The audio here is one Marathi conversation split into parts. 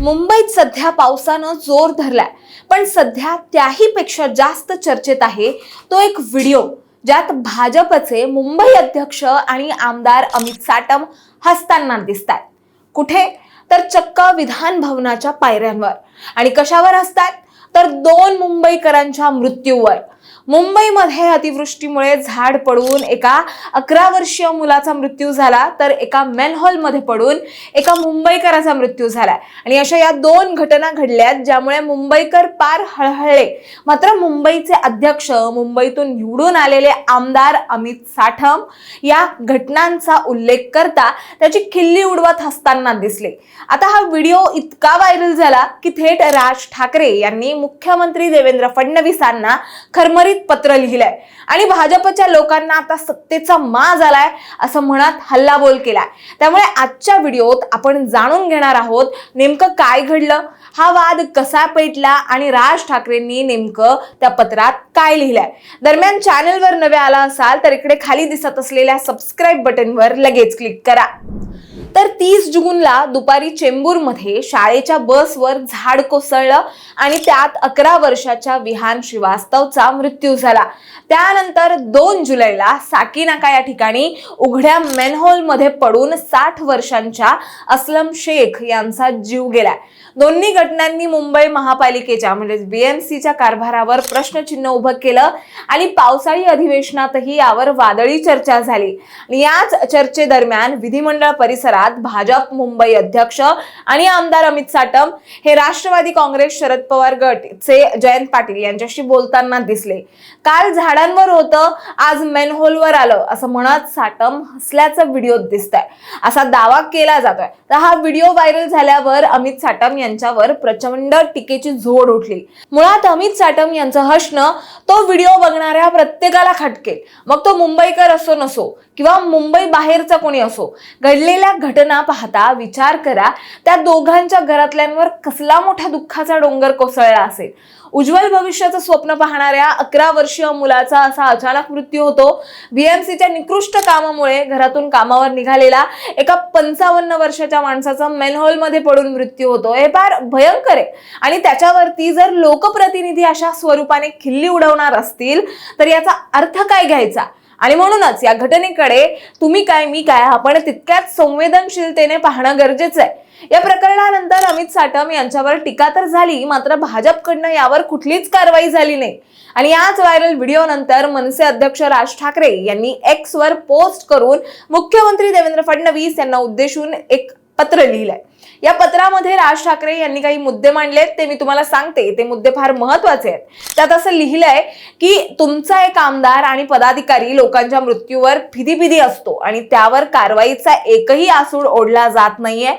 मुंबईत सध्या पावसानं जोर धरलाय, पण सध्या त्याही पेक्षा जास्त चर्चेत आहे तो एक व्हिडिओ ज्यात भाजपचे मुंबई अध्यक्ष आणि आमदार अमित साटम हसताना दिसतात. कुठे तर चक्क विधान भवनाच्या पायऱ्यांवर. आणि कशावर हसतात तर 2 मुंबईकरांच्या मृत्यूवर. मुंबईमध्ये अतिवृष्टीमुळे झाड पडून एका 11 वर्षीय मुलाचा मृत्यू झाला, तर एका मॅनहोलमध्ये पडून एका मुंबईकराचा मृत्यू झाला. आणि अशा या 2 घटना घडल्यात ज्यामुळे मुंबईकर पार हळहळले. मात्र मुंबईचे अध्यक्ष, मुंबईतून निवडून आलेले आमदार अमित साटम या घटनांचा उल्लेख करता त्याची खिल्ली उडवत हसताना दिसले. आता हा व्हिडिओ इतका व्हायरल झाला की थेट राज ठाकरे यांनी मुख्यमंत्री देवेंद्र फडणवीसांना खरमरीत पत्र लिहिलंय आणि भाजपच्या लोकांना आता सत्तेचा माज आलाय असं म्हणत हल्लाबोल केलाय. त्यामुळे आजच्या व्हिडिओत आपण जाणून घेणार आहोत नेमकं काय घडलं, हा वाद कसा पेटला आणि राज ठाकरेंनी नेमकं त्या पत्रात काय लिहिलंय. दरम्यान चॅनलवर नवे आला असाल तर इकडे खाली दिसत असलेल्या सबस्क्राईब बटनवर लगेच क्लिक करा. तर 30 जूनला दुपारी चेंबूरमध्ये शाळेच्या बसवर झाड कोसळलं आणि त्यात 11 वर्षाच्या विहान श्रीवास्तवचा मृत्यू झाला. त्यानंतर 2 जुलैला साकीनाका या ठिकाणी उघड्या मॅनहोलमध्ये पडून 60 वर्षांच्या असलम शेख यांचा जीव गेलाय. दोन्ही घटनांनी मुंबई महापालिकेच्या म्हणजे BMCच्या कारभारावर प्रश्नचिन्ह उभं केलं आणि पावसाळी अधिवेशनातही यावर वादळी चर्चा झाली. याच चर्चेदरम्यान विधिमंडळ परिसरात भाजप मुंबई अध्यक्ष आणि आमदार अमित साटम हे राष्ट्रवादी काँग्रेस शरद पवार गटचे जयंत पाटील यांच्याशी बोलताना दिसले. काल झाडांवर होतं, आज मॅनहोलवर आलं असं म्हणत साटम हसल्याचं व्हिडिओत दिसतंय असा दावा केला जातोय. तर हा व्हिडिओ व्हायरल झाल्यावर अमित साटम यांच्यावर प्रचंड टीकेची झोड उठली. मुळात अमित साटम यांचं हसणं तो व्हिडिओ बघणाऱ्या प्रत्येकाला खटकेल, मग तो मुंबईकर असो नसो किंवा मुंबई बाहेरचा कोणी असो. घडलेल्या घटना पाहता विचार करा, त्या दोघांच्या घरातल्यांवर कसला मोठा दुःखाचा डोंगर कोसळला असेल. उज्ज्वल भविष्याचं स्वप्न पाहणाऱ्या 11 वर्षीय मुलाचा असा अचानक मृत्यू होतो. BMCच्या निकृष्ट कामामुळे घरातून कामावर निघालेला एका 55 वर्षाच्या माणसाचा मॅनहोलमध्ये पडून मृत्यू होतो. हे फार भयंकर आहे. आणि त्याच्यावरती जर लोकप्रतिनिधी अशा स्वरूपाने खिल्ली उडवणार असतील तर याचा अर्थ काय घ्यायचा. आणि म्हणूनच या घटनेकडे तुम्ही काय मी काय आपण तितक्याच संवेदनशीलतेने पाहणं गरजेचं आहे. या प्रकरणानंतर अमित साटम यांच्यावर टीका तर झाली, मात्र भाजपकडनं यावर कुठलीच कारवाई झाली नाही. आणि याच व्हायरल व्हिडिओ नंतर मनसे अध्यक्ष राज ठाकरे यांनी X वर पोस्ट करून मुख्यमंत्री देवेंद्र फडणवीस यांना उद्देशून एक पत्र लिहिलंय. या पत्रामध्ये राज ठाकरे यांनी काही मुद्दे मांडलेत, ते मी तुम्हाला सांगते. ते मुद्दे फार महत्वाचे आहेत. त्यात असं लिहिलंय की तुमचा एक आमदार आणि पदाधिकारी लोकांच्या मृत्यूवर फिदी असतो आणि त्यावर कारवाईचा एकही आसूड ओढला जात नाहीये.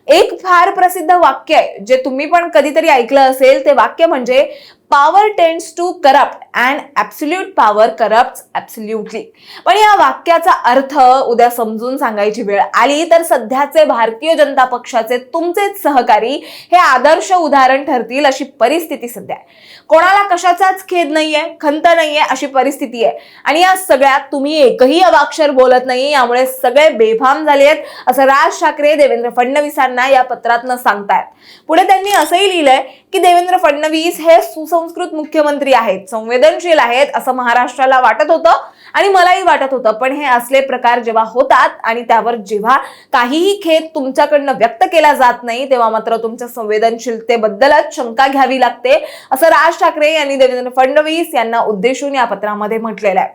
एक फार प्रसिद्ध वाक्य आहे जे तुम्ही पण कधीतरी ऐकलं असेल. ते वाक्य म्हणजे power tends to corrupt and absolute power corrupts absolutely. पण या वाक्याचा अर्थ उद्या समजून सांगायची वेळ आली तर सध्याचे भारतीय जनता पक्षाचे तुमचेच सहकारी हे आदर्श उदाहरण ठरतील अशी परिस्थिती सध्या आहे. कोणाला कशाचाच खेद नाहीये, खंत नाहीये अशी परिस्थिती आहे. आणि या सगळ्यात तुम्ही एकही अवाक्षर बोलत नाही, यामुळे सगळे बेफाम झाले आहेत असं राज ठाकरे देवेंद्र फडणवीसांना या पत्रातनं सांगतायत. पुढे त्यांनी असंही लिहिलंय की देवेंद्र फडणवीस हे सुसंस्कृत मुख्यमंत्री आहेत, संवेदनशील आहेत असं महाराष्ट्राला वाटत होतं आणि मलाही वाटत होतं. पण हे असले प्रकार जेव्हा होतात आणि त्यावर जेव्हा काहीही खेद तुमच्याकडनं व्यक्त केला जात नाही तेव्हा मात्र तुमच्या संवेदनशीलतेबद्दलच शंका घ्यावी लागते असं राज ठाकरे यांनी देवेंद्र फडणवीस यांना उद्देशून या पत्रामध्ये म्हटलेलं आहे.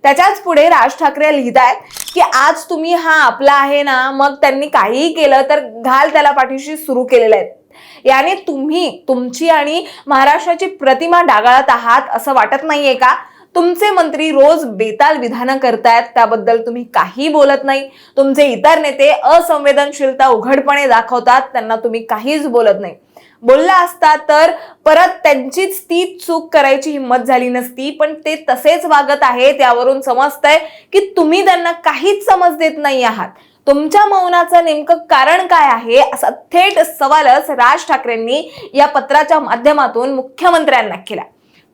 त्याच्याच पुढे राज ठाकरे लिहितायत की आज तुम्ही हा आपला आहे ना, मग त्यांनी काहीही केलं तर घाल त्याला पाठीशी सुरू केलेलं आहे. याने तुम्ही तुमची आणि महाराष्ट्राची प्रतिमा डागाळत आहात असं वाटत नाहीये का. तुमचे मंत्री रोज बेताल विधानं करतायत, त्याबद्दल तुम्ही काही बोलत नाही. तुमचे इतर नेते असंवेदनशीलता उघडपणे दाखवतात, त्यांना तुम्ही काहीच बोलत नाही. बोलला असता तर परत त्यांचीच ती चूक करायची हिम्मत झाली नसती. पण ते तसेच वागत आहेत, यावरून समजतंय की तुम्ही त्यांना काहीच समज देत नाही आहात. तुमच्या मौनाचं नेमकं कारण काय आहे असा थेट सवालच राज ठाकरेंनी या पत्राच्या माध्यमातून मुख्यमंत्र्यांना केला.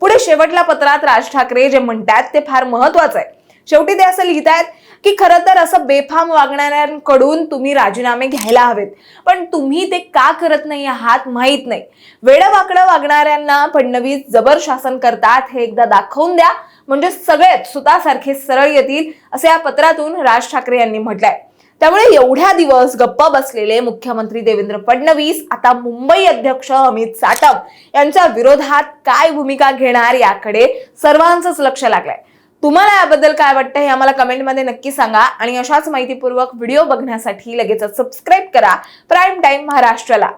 पुढे शेवटल्या पत्रात राज ठाकरे जे म्हणतात ते फार महत्वाचं आहे. शेवटी ते असं लिहितायत की खरं तर असं बेफाम वागणाऱ्यांकडून तुम्ही राजीनामे घ्यायला हवेत, पण तुम्ही ते का करत नाही आहात माहित नाही. वेडवाकडं वागणाऱ्यांना फडणवीस जबर शासन करतात हे एकदा दाखवून द्या, म्हणजे सगळेच सुतासारखे सरळ येतील, असे या पत्रातून राज ठाकरे यांनी म्हटलंय. त्यामुळे एवढ्या दिवस गप्प बसलेले मुख्यमंत्री देवेंद्र फडणवीस आता मुंबई अध्यक्ष अमित साटम यांच्या विरोधात काय भूमिका घेणार याकडे सर्वांचंच लक्ष लागलंय. तुम्हाला याबद्दल काय वाटतं हे आम्हाला कमेंटमध्ये नक्की सांगा आणि अशाच माहितीपूर्वक व्हिडिओ बघण्यासाठी लगेचच सबस्क्राईब करा प्राईम टाइम महाराष्ट्राला.